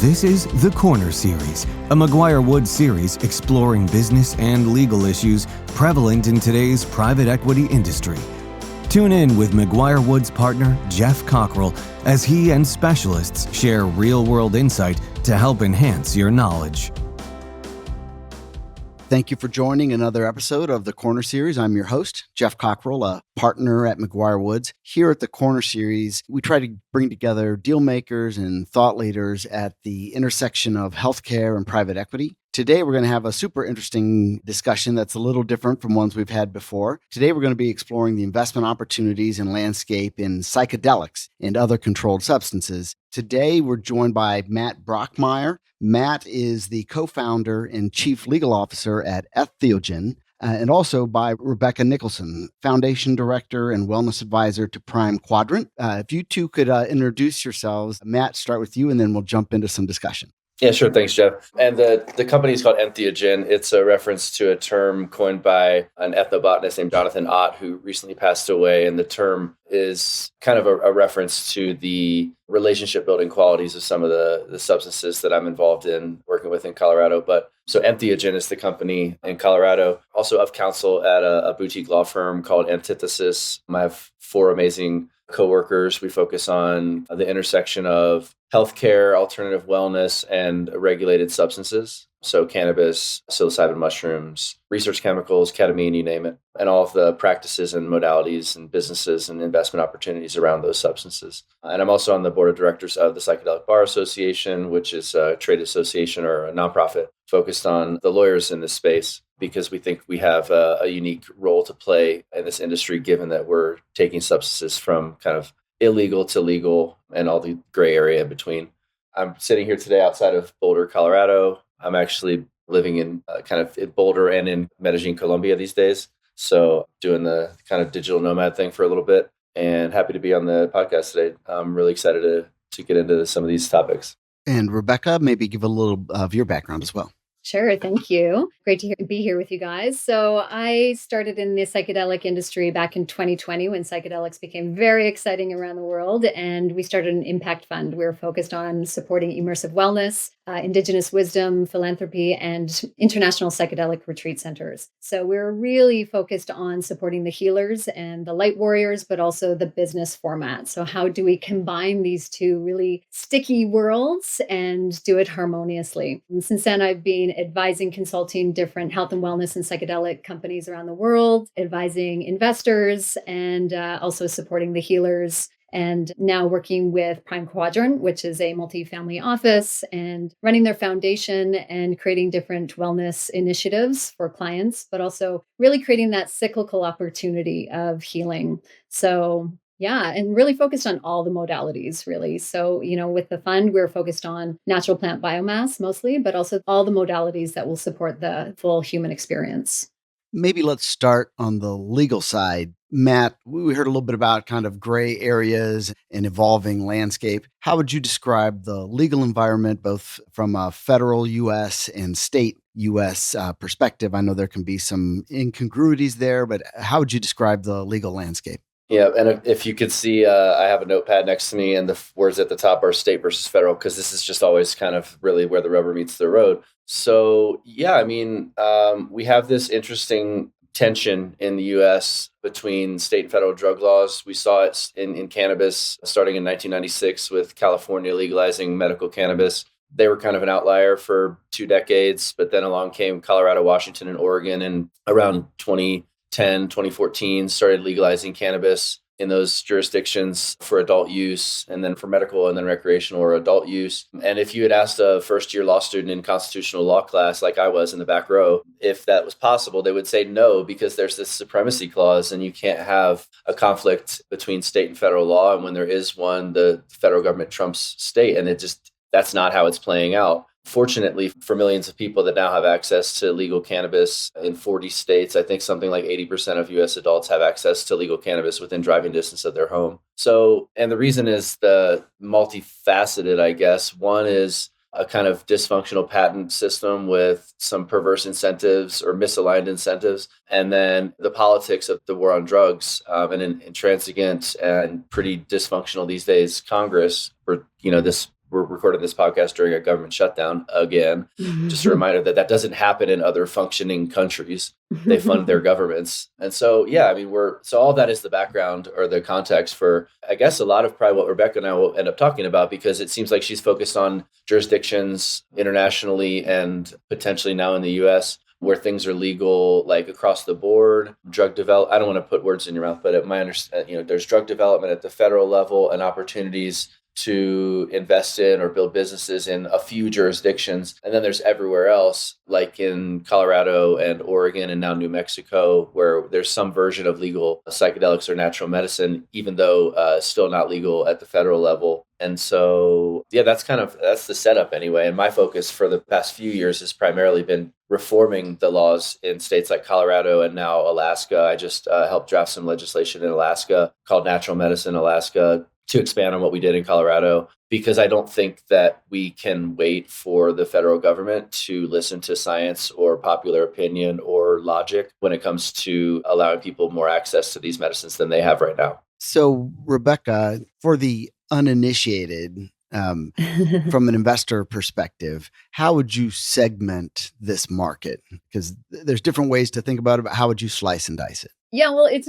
This is The Corner Series, a McGuireWoods series exploring business and legal issues prevalent in today's private equity industry. Tune in with McGuireWoods partner Geoff Cockrell as he and specialists share real-world insight to help enhance your knowledge. Thank you for joining another episode of The Corner Series. I'm your host, Geoff Cockrell, a partner at McGuireWoods. Here at The Corner Series, we try to bring together deal makers and thought leaders at the intersection of healthcare and private equity. Today, we're going to have a super interesting discussion that's a little different from ones we've had before. Today, we're going to be exploring the investment opportunities and landscape in psychedelics and other controlled substances. Today, we're joined by Matt Brockmeier. Matt is the co-founder and chief legal officer at Entheogyn, and also by Rebecca Nicholson, foundation director and wellness advisor to Prime Quadrant. If you two could introduce yourselves, Matt, start with you, and then we'll jump into some discussion. Yeah, sure. Thanks, Geoff. And the company is called Entheogyn. It's a reference to a term coined by an ethnobotanist named Jonathan Ott, who recently passed away. And the term is kind of a reference to the relationship building qualities of some of the substances that I'm involved in working with in Colorado. So Entheogyn is the company in Colorado, also of counsel at a boutique law firm called Antithesis. I have 4 amazing coworkers. We focus on the intersection of healthcare, alternative wellness, and regulated substances. So cannabis, psilocybin mushrooms, research chemicals, ketamine, you name it, and all of the practices and modalities and businesses and investment opportunities around those substances. And I'm also on the board of directors of the Psychedelic Bar Association, which is a trade association or a nonprofit focused on the lawyers in this space, because we think we have a unique role to play in this industry, given that we're taking substances from kind of illegal to legal and all the gray area in between. I'm sitting here today outside of Boulder, Colorado. I'm actually living in Boulder and in Medellin, Colombia these days. So doing the kind of digital nomad thing for a little bit, and happy to be on the podcast today. I'm really excited to get into some of these topics. And Rebecca, maybe give a little of your background as well. Sure. Thank you. Great to be here with you guys. So I started in the psychedelic industry back in 2020 when psychedelics became very exciting around the world. And we started an impact fund. We were focused on supporting immersive wellness, indigenous wisdom, philanthropy, and international psychedelic retreat centers. So we're really focused on supporting the healers and the light warriors, but also the business format. So how do we combine these two really sticky worlds and do it harmoniously? And since then, I've been advising, consulting different health and wellness and psychedelic companies around the world, advising investors, and also supporting the healers. And now working with Prime Quadrant, which is a multifamily office, and running their foundation and creating different wellness initiatives for clients, but also really creating that cyclical opportunity of healing. So yeah, and really focused on all the modalities, really. So, with the fund, we're focused on natural plant biomass mostly, but also all the modalities that will support the full human experience. Maybe let's start on the legal side. Matt, we heard a little bit about kind of gray areas and evolving landscape. How would you describe the legal environment, both from a federal U.S. and state U.S. Perspective? I know there can be some incongruities there, but how would you describe the legal landscape? Yeah, and if you could see, I have a notepad next to me, and the words at the top are state versus federal, because this is just always kind of really where the rubber meets the road. So, yeah, we have this interesting tension in the U.S. between state and federal drug laws. We saw it in cannabis starting in 1996 with California legalizing medical cannabis. They were kind of an outlier for 2 decades, but then along came Colorado, Washington, and Oregon, and around 2014 started legalizing cannabis in those jurisdictions for adult use, and then for medical and then recreational or adult use. And if you had asked a first-year law student in constitutional law class, like I was in the back row, if that was possible, they would say no, because there's this supremacy clause and you can't have a conflict between state and federal law. And when there is one, the federal government trumps state, and that's not how it's playing out. Fortunately, for millions of people that now have access to legal cannabis in 40 states, I think something like 80% of U.S. adults have access to legal cannabis within driving distance of their home. So, and the reason is the multifaceted, I guess. One is a kind of dysfunctional patent system with some perverse incentives or misaligned incentives. And then the politics of the war on drugs and an intransigent and pretty dysfunctional these days Congress, for this we're recording this podcast during a government shutdown again. Just a reminder that doesn't happen in other functioning countries. They fund their governments. And so, yeah, I mean, so all that is the background or the context for, I guess, a lot of probably what Rebecca and I will end up talking about, because it seems like she's focused on jurisdictions internationally and potentially now in the US where things are legal, like across the board, drug development. I don't want to put words in your mouth, but at my understanding, there's drug development at the federal level and opportunities to invest in or build businesses in a few jurisdictions. And then there's everywhere else, like in Colorado and Oregon and now New Mexico, where there's some version of legal psychedelics or natural medicine, even though still not legal at the federal level. And so, yeah, that's the setup anyway. And my focus for the past few years has primarily been reforming the laws in states like Colorado and now Alaska. I just helped draft some legislation in Alaska called Natural Medicine Alaska to expand on what we did in Colorado, because I don't think that we can wait for the federal government to listen to science or popular opinion or logic when it comes to allowing people more access to these medicines than they have right now. So, Rebecca, for the uninitiated, from an investor perspective, how would you segment this market? Because there's different ways to think about it, but how would you slice and dice it? Yeah, well, it's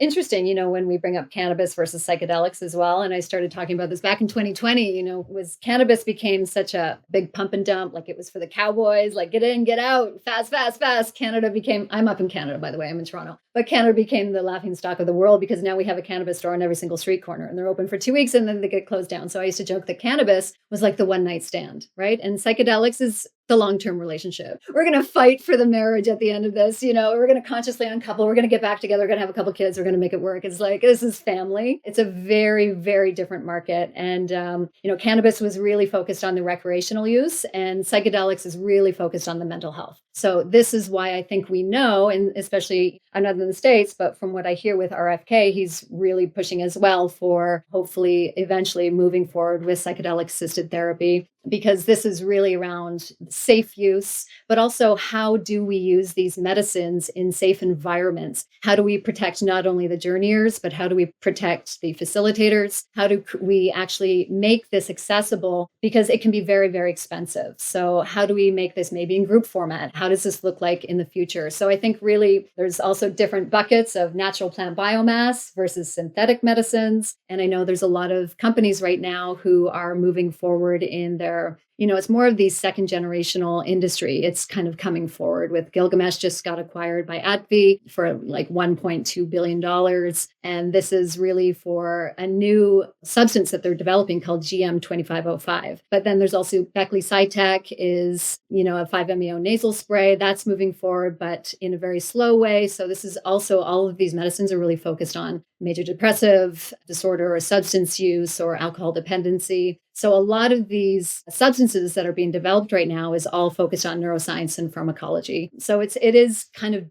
interesting, when we bring up cannabis versus psychedelics as well. And I started talking about this back in 2020, was cannabis became such a big pump and dump, like it was for the cowboys, like get in, get out, fast, fast, fast. Canada became, I'm up in Canada, by the way, I'm in Toronto, but Canada became the laughing stock of the world because now we have a cannabis store on every single street corner and they're open for 2 weeks and then they get closed down. So I used to joke that cannabis was like the one night stand, right? And psychedelics is the long-term relationship. We're going to fight for the marriage at the end of this. We're going to consciously uncouple. We're going to get back together. We're going to have a couple kids. We're going to make it work. It's like, this is family. It's a very, very different market. And, cannabis was really focused on the recreational use and psychedelics is really focused on the mental health. So this is why I think we know, and especially, I'm not in the States, but from what I hear with RFK, he's really pushing as well for hopefully eventually moving forward with psychedelic assisted therapy, because this is really around safe use, but also how do we use these medicines in safe environments? How do we protect not only the journeyers, but how do we protect the facilitators? How do we actually make this accessible? Because it can be very, very expensive. So how do we make this maybe in group format? How does this look like in the future? So I think really there's also different buckets of natural plant biomass versus synthetic medicines. And I know there's a lot of companies right now who are moving forward in their, it's more of the second generational industry. It's kind of coming forward with Gilgamesh just got acquired by AbbVie for like $1.2 billion. And this is really for a new substance that they're developing called GM2505. But then there's also Beckley Psytech is, a 5-MeO nasal spray that's moving forward, but in a very slow way. So this is also, all of these medicines are really focused on major depressive disorder or substance use or alcohol dependency. So a lot of these substances that are being developed right now is all focused on neuroscience and pharmacology. So it is kind of,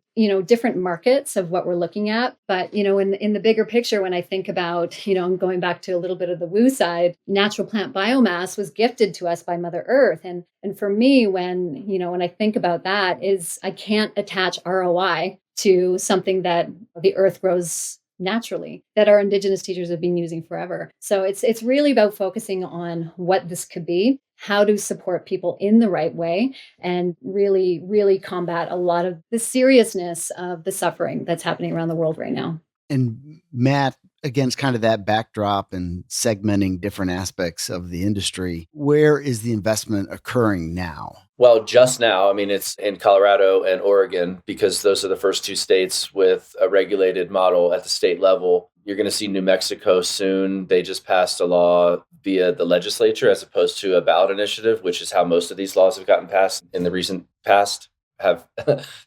different markets of what we're looking at. But, in the bigger picture, when I think about, I'm going back to a little bit of the woo side, natural plant biomass was gifted to us by Mother Earth. And for me, when I think about that is I can't attach ROI to something that the earth grows naturally, that our indigenous teachers have been using forever. So it's really about focusing on what this could be, how to support people in the right way, and really, really combat a lot of the seriousness of the suffering that's happening around the world right now. And Matt, against kind of that backdrop and segmenting different aspects of the industry, where is the investment occurring now? Well, just now, it's in Colorado and Oregon, because those are the first two states with a regulated model at the state level. You're going to see New Mexico soon. They just passed a law via the legislature as opposed to a ballot initiative, which is how most of these laws have gotten passed in the recent past, have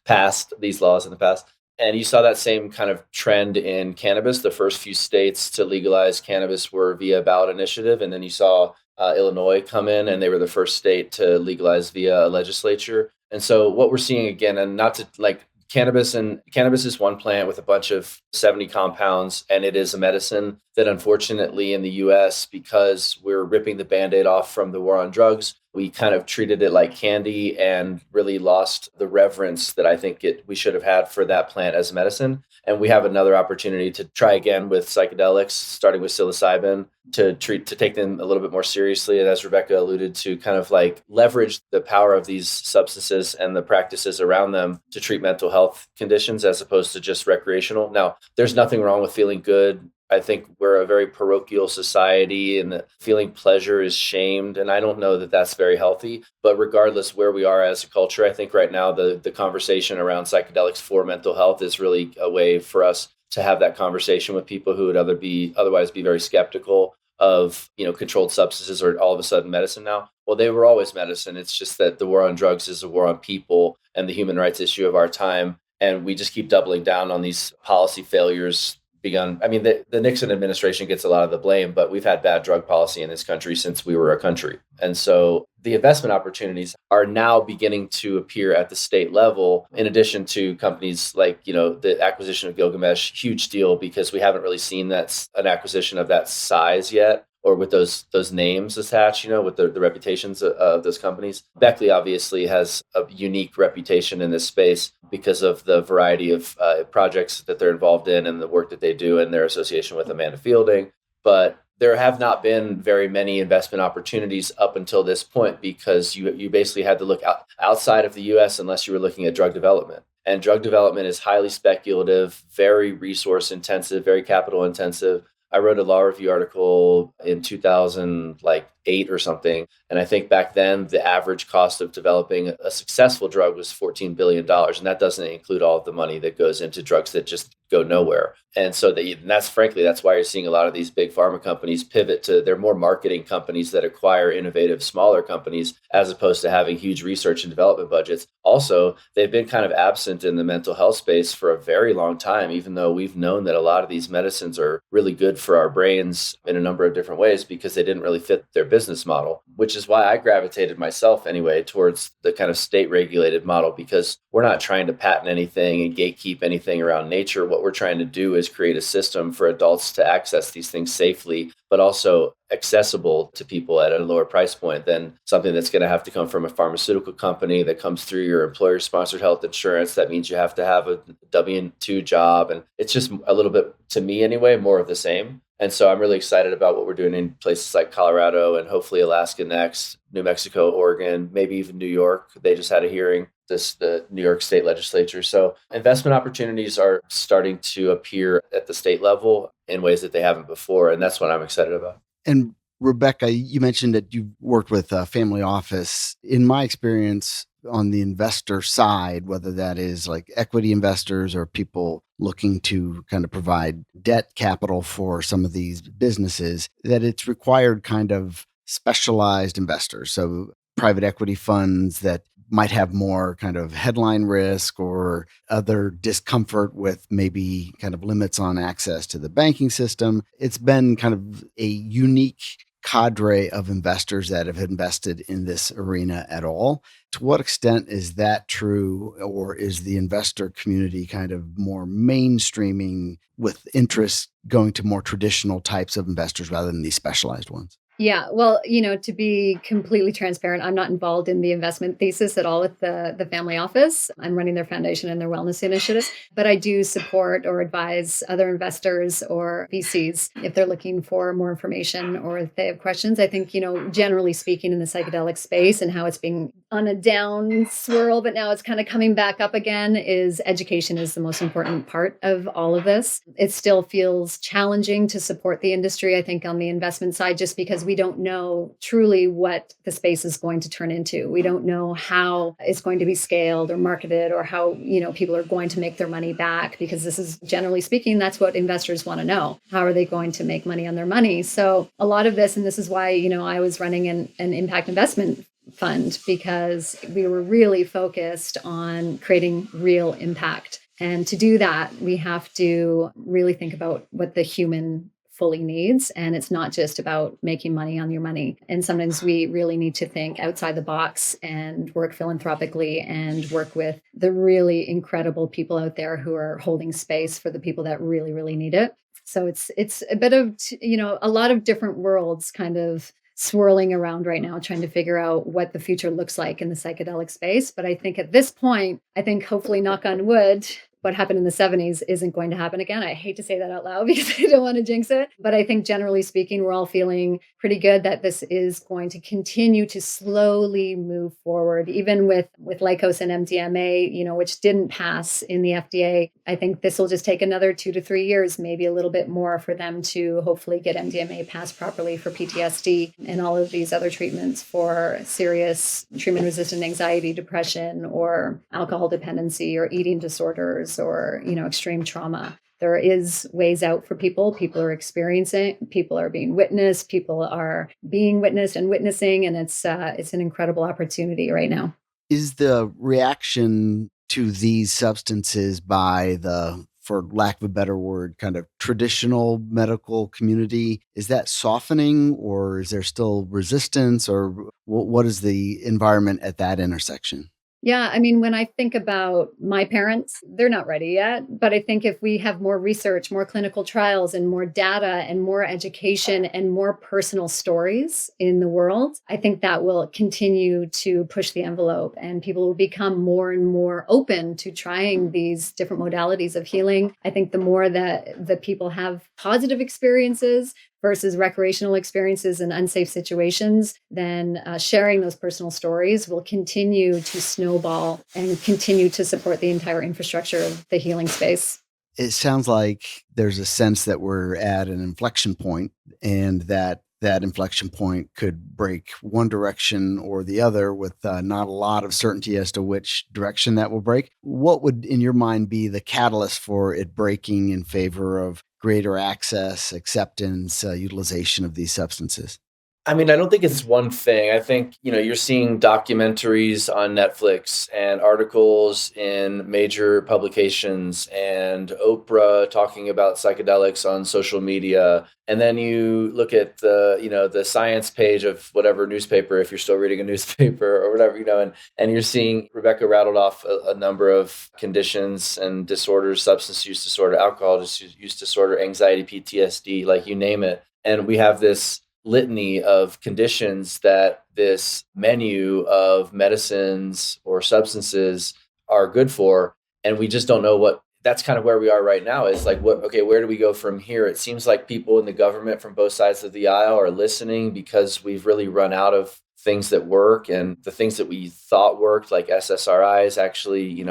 passed these laws in the past. And you saw that same kind of trend in cannabis. The first few states to legalize cannabis were via ballot initiative. And then you saw Illinois come in, and they were the first state to legalize via a legislature. And so what we're seeing again, and not to like cannabis is one plant with a bunch of 70 compounds, and it is a medicine. that unfortunately in the US, because we're ripping the Band-Aid off from the war on drugs, we kind of treated it like candy and really lost the reverence that I think we should have had for that plant as medicine. And we have another opportunity to try again with psychedelics, starting with psilocybin, to take them a little bit more seriously. And as Rebecca alluded to, kind of like leverage the power of these substances and the practices around them to treat mental health conditions as opposed to just recreational. Now, there's nothing wrong with feeling good. I think we're a very parochial society and that feeling pleasure is shamed. And I don't know that that's very healthy. But regardless where we are as a culture, I think right now the conversation around psychedelics for mental health is really a way for us to have that conversation with people who would otherwise be very skeptical of, controlled substances or all of a sudden medicine now. Well, they were always medicine. It's just that the war on drugs is a war on people and the human rights issue of our time. And we just keep doubling down on these policy failures begun. I mean, the Nixon administration gets a lot of the blame, but we've had bad drug policy in this country since we were a country. And so the investment opportunities are now beginning to appear at the state level, in addition to companies like, the acquisition of Gilgamesh, huge deal because we haven't really seen an acquisition of that size yet, or with those names attached, with the reputations of those companies. Beckley obviously has a unique reputation in this space because of the variety of projects that they're involved in and the work that they do and their association with Amanda Fielding. But there have not been very many investment opportunities up until this point because you basically had to look outside of the US unless you were looking at drug development. And drug development is highly speculative, very resource intensive, very capital intensive. I wrote a law review article in 2008 or something. And I think back then, the average cost of developing a successful drug was $14 billion. And that doesn't include all of the money that goes into drugs that just go nowhere. And so that's why you're seeing a lot of these big pharma companies pivot to, they're more marketing companies that acquire innovative, smaller companies, as opposed to having huge research and development budgets. Also, they've been kind of absent in the mental health space for a very long time, even though we've known that a lot of these medicines are really good for our brains in a number of different ways because they didn't really fit their business model, which is why I gravitated myself anyway towards the kind of state regulated model, because we're not trying to patent anything and gatekeep anything around nature. What we're trying to do is create a system for adults to access these things safely, but also accessible to people at a lower price point than something that's going to have to come from a pharmaceutical company that comes through your employer-sponsored health insurance. That means you have to have a W-2 job. And it's just a little bit, to me anyway, more of the same. And so I'm really excited about what we're doing in places like Colorado and hopefully Alaska next, New Mexico, Oregon, maybe even New York. They just had a hearing, the New York State legislature. So investment opportunities are starting to appear at the state level in ways that they haven't before. And that's what I'm excited about. And Rebecca, you mentioned that you worked with a family office. In my experience on the investor side, whether that is like equity investors or people looking to kind of provide debt capital for some of these businesses, that it's required kind of specialized investors. So private equity funds that might have more kind of headline risk or other discomfort with maybe kind of limits on access to the banking system. It's been kind of a unique cadre of investors that have invested in this arena at all. To what extent is that true, or is the investor community kind of more mainstreaming with interest going to more traditional types of investors rather than these specialized ones? Yeah, well, to be completely transparent, I'm not involved in the investment thesis at all with the family office. I'm running their foundation and their wellness initiatives, but I do support or advise other investors or VCs if they're looking for more information or if they have questions. I think, generally speaking in the psychedelic space and how it's being on a down swirl, but now it's kind of coming back up again, is education is the most important part of all of this. It still feels challenging to support the industry, I think, on the investment side, just because we don't know truly what the space is going to turn into. We don't know how it's going to be scaled or marketed or how, people are going to make their money back, because this is, generally speaking, that's what investors want to know. How are they going to make money on their money? So a lot of this, and this is why, I was running an impact investment fund, because we were really focused on creating real impact. And to do that, we have to really think about what the human fully needs. And it's not just about making money on your money. And sometimes we really need to think outside the box and work philanthropically and work with the really incredible people out there who are holding space for the people that really, really need it. So it's a bit of, a lot of different worlds kind of swirling around right now, trying to figure out what the future looks like in the psychedelic space. But I think at this point, hopefully, knock on wood, what happened in the 70s isn't going to happen again. I hate to say that out loud because I don't want to jinx it. But I think generally speaking, we're all feeling pretty good that this is going to continue to slowly move forward, even with Lycos and MDMA, which didn't pass in the FDA. I think this will just take another 2 to 3 years, maybe a little bit more, for them to hopefully get MDMA passed properly for PTSD and all of these other treatments for serious treatment-resistant anxiety, depression, or alcohol dependency, or eating disorders, or extreme trauma. There is ways out for people. People are experiencing, people are being witnessed, people are being witnessed and witnessing, and it's an incredible opportunity right now. Is the reaction to these substances by the, for lack of a better word, kind of traditional medical community, is that softening, or is there still resistance, or what is the environment at that intersection? Yeah, when I think about my parents, they're not ready yet. But I think if we have more research, more clinical trials, and more data, and more education, and more personal stories in the world, I think that will continue to push the envelope, and people will become more and more open to trying these different modalities of healing. I think the more that the people have positive experiences versus recreational experiences in unsafe situations, then sharing those personal stories will continue to snowball and continue to support the entire infrastructure of the healing space. It sounds like there's a sense that we're at an inflection point, and that inflection point could break one direction or the other, with not a lot of certainty as to which direction that will break. What would, in your mind, be the catalyst for it breaking in favor of greater access, acceptance, utilization of these substances? I don't think it's one thing. I think, you're seeing documentaries on Netflix and articles in major publications and Oprah talking about psychedelics on social media. And then you look at the science page of whatever newspaper, if you're still reading a newspaper or whatever, and you're seeing Rebecca rattled off a number of conditions and disorders: substance use disorder, alcohol use disorder, anxiety, PTSD, like you name it. And we have this litany of conditions that this menu of medicines or substances are good for, and we just don't know what. That's kind of where we are right now. Is like, where do we go from here? It seems like people in the government from both sides of the aisle are listening, because we've really run out of things that work, and the things that we thought worked, like SSRIs, actually,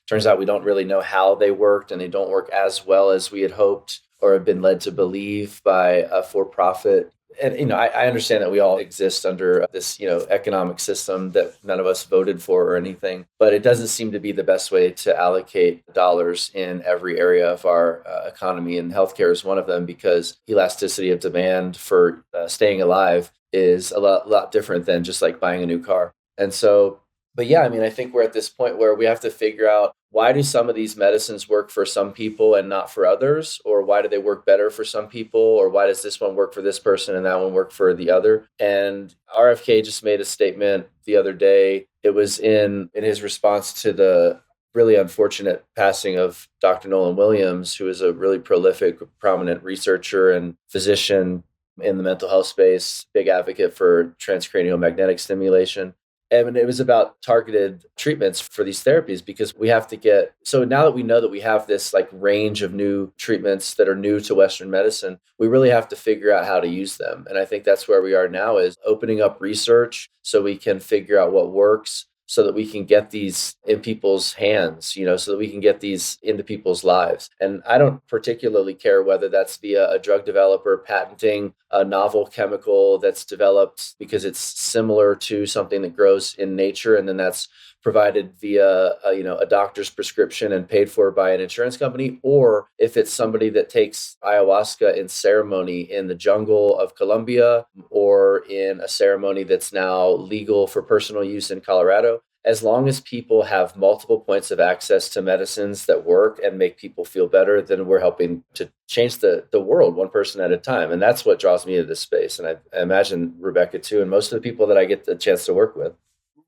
turns out we don't really know how they worked, and they don't work as well as we had hoped or have been led to believe by a for-profit. And, I understand that we all exist under this, economic system that none of us voted for or anything, but it doesn't seem to be the best way to allocate dollars in every area of our economy. And healthcare is one of them, because elasticity of demand for staying alive is a lot different than just like buying a new car. And so, but yeah, I think we're at this point where we have to figure out, why do some of these medicines work for some people and not for others? Or why do they work better for some people? Or why does this one work for this person and that one work for the other? And RFK just made a statement the other day. It was in his response to the really unfortunate passing of Dr. Nolan Williams, who is a really prolific, prominent researcher and physician in the mental health space, big advocate for transcranial magnetic stimulation. And it was about targeted treatments for these therapies, because we have to so now that we know that we have this like range of new treatments that are new to Western medicine, we really have to figure out how to use them. And I think that's where we are now, is opening up research so we can figure out what works, so that we can get these in people's hands, so that we can get these into people's lives. And I don't particularly care whether that's via a drug developer patenting a novel chemical that's developed because it's similar to something that grows in nature, and then that's provided via a doctor's prescription and paid for by an insurance company, or if it's somebody that takes ayahuasca in ceremony in the jungle of Colombia, or in a ceremony that's now legal for personal use in Colorado. As long as people have multiple points of access to medicines that work and make people feel better, then we're helping to change the world one person at a time. And that's what draws me to this space. And I imagine Rebecca too, and most of the people that I get the chance to work with.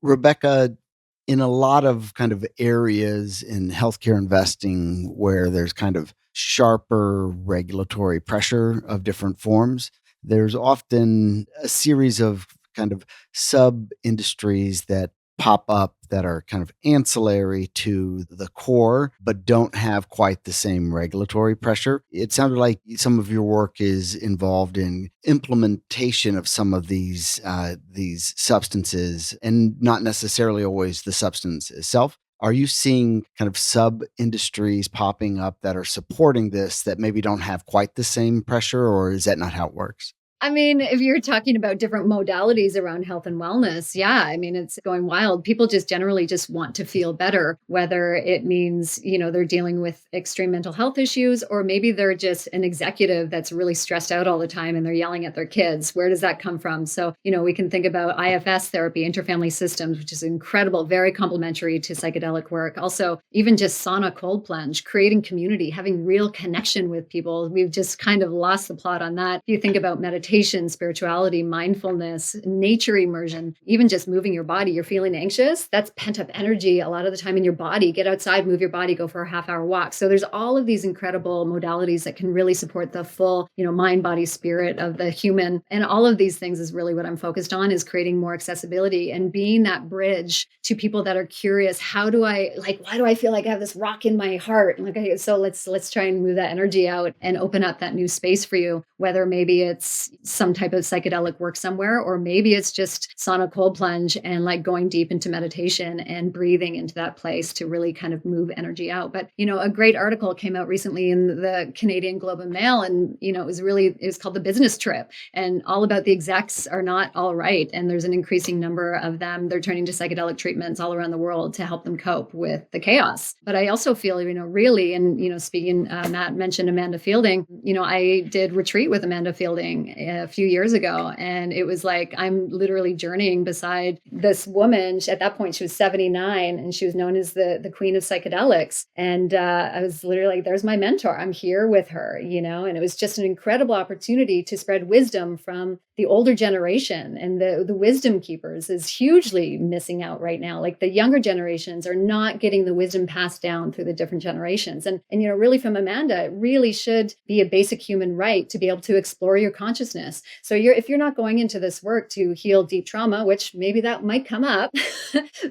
Rebecca, in a lot of kind of areas in healthcare investing where there's kind of sharper regulatory pressure of different forms, there's often a series of kind of sub-industries that pop up that are kind of ancillary to the core, but don't have quite the same regulatory pressure. It sounded like some of your work is involved in implementation of some of these substances, and not necessarily always the substance itself. Are you seeing kind of sub-industries popping up that are supporting this that maybe don't have quite the same pressure, or is that not how it works? I mean, if you're talking about different modalities around health and wellness, yeah, I mean, it's going wild. People just generally just want to feel better, whether it means, they're dealing with extreme mental health issues, or maybe they're just an executive that's really stressed out all the time and they're yelling at their kids. Where does that come from? So, we can think about IFS therapy, interfamily systems, which is incredible, very complementary to psychedelic work. Also, even just sauna cold plunge, creating community, having real connection with people. We've just kind of lost the plot on that. If you think about meditation, spirituality, mindfulness, nature immersion, even just moving your body. You're feeling anxious. That's pent up energy a lot of the time in your body. Get outside, move your body, go for a half-hour walk. So there's all of these incredible modalities that can really support the full, mind, body, spirit of the human. And all of these things is really what I'm focused on, is creating more accessibility and being that bridge to people that are curious. Why do I feel like I have this rock in my heart? Okay, so let's try and move that energy out and open up that new space for you, whether maybe it's some type of psychedelic work somewhere, or maybe it's just sauna cold plunge and going deep into meditation and breathing into that place to really kind of move energy out. But, a great article came out recently in the Canadian Globe and Mail, and, it was called The Business Trip, and all about the execs are not all right. And there's an increasing number of them. They're turning to psychedelic treatments all around the world to help them cope with the chaos. But I also feel, really, and, speaking, Matt mentioned Amanda Fielding, I did retreat with Amanda Fielding a few years ago. And it was like, I'm literally journeying beside this woman. At that point, she was 79 and she was known as the queen of psychedelics. And I was literally like, there's my mentor. I'm here with her, and it was just an incredible opportunity to spread wisdom from the older generation. And the wisdom keepers is hugely missing out right now. Like the younger generations are not getting the wisdom passed down through the different generations. And really from Amanda, it really should be a basic human right to be able to explore your consciousness. So if you're not going into this work to heal deep trauma, which maybe that might come up,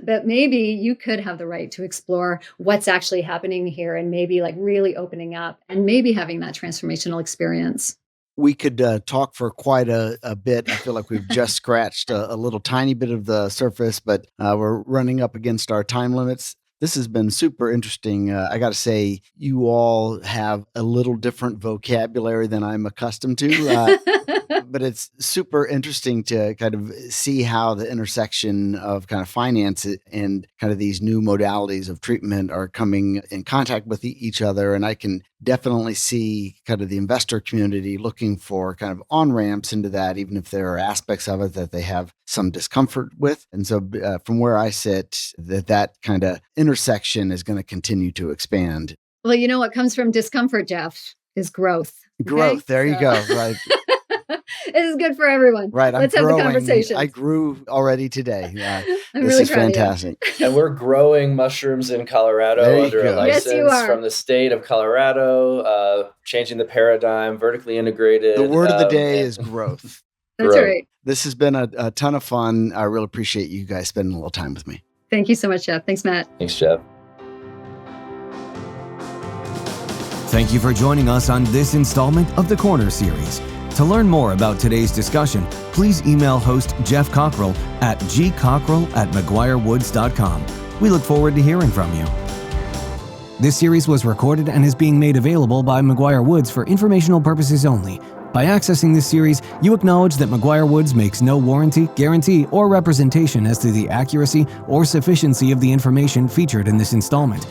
but maybe you could have the right to explore what's actually happening here, and maybe really opening up and maybe having that transformational experience. We could talk for quite a bit. I feel like we've just scratched a little tiny bit of the surface, but we're running up against our time limits. This has been super interesting. I got to say, you all have a little different vocabulary than I'm accustomed to, but it's super interesting to kind of see how the intersection of kind of finance and kind of these new modalities of treatment are coming in contact with each other. And I can definitely see kind of the investor community looking for kind of on-ramps into that, even if there are aspects of it that they have some discomfort with. And so from where I sit, that kind of intersection is going to continue to expand. Well, what comes from discomfort, Geoff, is growth. Okay? Growth. There you go. Right. This is good for everyone. Right. Let's have the conversation. I grew already today. I'm this really is fantastic. And we're growing mushrooms in Colorado under a license from the state of Colorado, changing the paradigm, vertically integrated. The word of the day is growth. That's right. This has been a ton of fun. I really appreciate you guys spending a little time with me. Thank you so much, Geoff. Thanks, Matt. Thanks, Geoff. Thank you for joining us on this installment of the Corner Series. To learn more about today's discussion, please email host Geoff Cockrell at gcockrell@McGuireWoods.com. We look forward to hearing from you. This series was recorded and is being made available by McGuireWoods for informational purposes only. By accessing this series, you acknowledge that McGuireWoods makes no warranty, guarantee, or representation as to the accuracy or sufficiency of the information featured in this installment.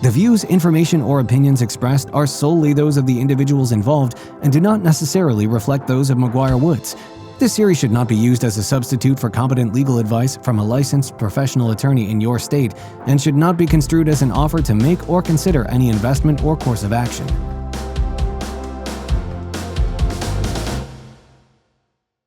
The views, information, or opinions expressed are solely those of the individuals involved and do not necessarily reflect those of McGuireWoods. This series should not be used as a substitute for competent legal advice from a licensed professional attorney in your state and should not be construed as an offer to make or consider any investment or course of action.